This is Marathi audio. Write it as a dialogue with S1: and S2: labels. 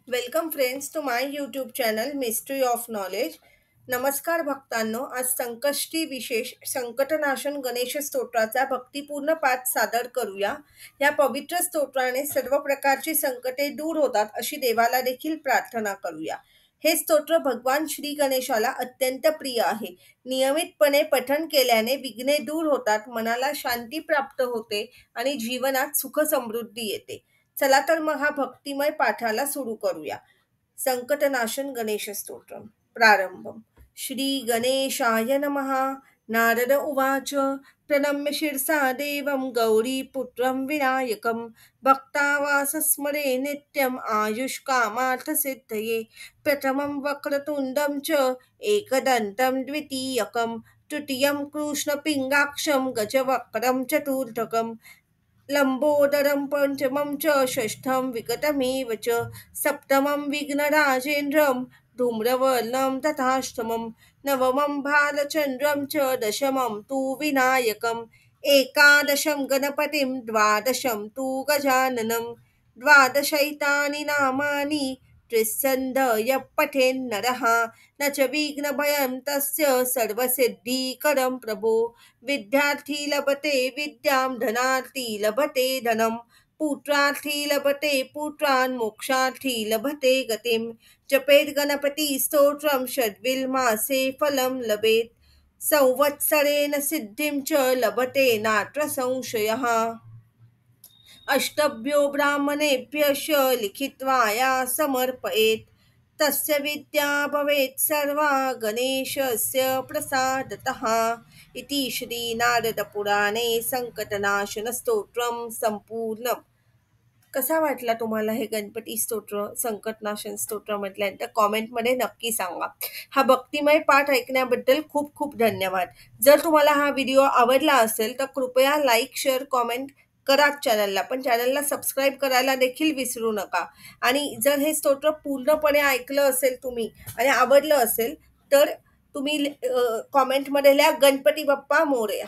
S1: Welcome friends to my YouTube channel mystery of knowledge. नमस्कार भक्तांनो, आज संकष्टी विशेष संकटनाशन गणेश स्तोत्राचा भक्तिपूर्ण पाठ सादर करूया. या पवित्र स्तोत्राने सर्व प्रकारची संकटे दूर होतात अशी देवाला देखील प्रार्थना करूया. हे स्तोत्र भगवान श्री गणेशाला अत्यंत प्रिय आहे. नियमितपणे पठण केल्याने विघ्ने दूर होतात, मनाला शांती प्राप्त होते आणि जीवनात सुख समृद्धी येते. चला तर मग हा भक्तिमय पाठाला सुरू करूया. संकटनाशन गणेश स्तोत्र. प्रारंभम. श्री गणेशाय नमः. नारद उवाच. प्रणम्य शिरसा देवं गौरीपुत्रं विनायकं भक्तावासस्मरे नित्यम् आयुष्कामार्थसिद्धये. प्रथमं वक्रतुण्डं च एकदन्तं द्वितीयकं तृतीयं कृष्णपिङ्गाक्षं गजवक्त्रं चतुर्थकं लंबोदरं पंचमं च षष्ठं विकटमेव च सप्तमं विघ्नराजेन्द्रं धूम्रवर्णं तथाष्टमं नवमं भालचन्द्रं च दशमं तु विनायकम् एकादशं गणपतिं द्वादशं तु गजाननं द्वादशैतानि नामानि त्रिस्सन्ध यः पठेन्नरः न च विघ्नभयं तस्य सर्वसिद्धिकरं प्रभो. विद्यार्थी लभते विद्यां धनार्थी लभते धनं पुत्रार्थी लभते पुत्रान् मोक्षार्थी लभते गतिं. जपेत गणपती स्तोत्रं षड्विल्मासे फलं लभेत संवत्सरेण सिद्धिं च लभते नात्र संशयः. अष्टभ्यो ब्राह्मणेभ्यश्च लिखित्वा या समर्पयेत् तस्य विद्या भवेत् सर्वा गणेशस्य प्रसादतः. इति श्री नारद पुराणे संकटनाशन स्तोत्रम संपूर्ण. कसा वाटला तुम्हाला हे गणपती स्तोत्र संकटनाशन स्तोत्र म्हटल्यानंतर कॉमेंटमध्ये नक्की सांगा. हा भक्तिमय पाठ ऐकण्याबद्दल खूप खूप धन्यवाद. जर तुम्हाला हा व्हिडिओ आवडला असेल तर कृपया लाईक शेअर कॉमेंट करा चॅनलला, पण चॅनलला सबस्क्राईब करायला देखील विसरू नका. आणि जर हे स्तोत्र पूर्णपणे ऐकलं असेल तुम्ही आणि आवडलं असेल तर तुम्ही कॉमेंटमध्ये लिहा गणपती बाप्पा मोरया.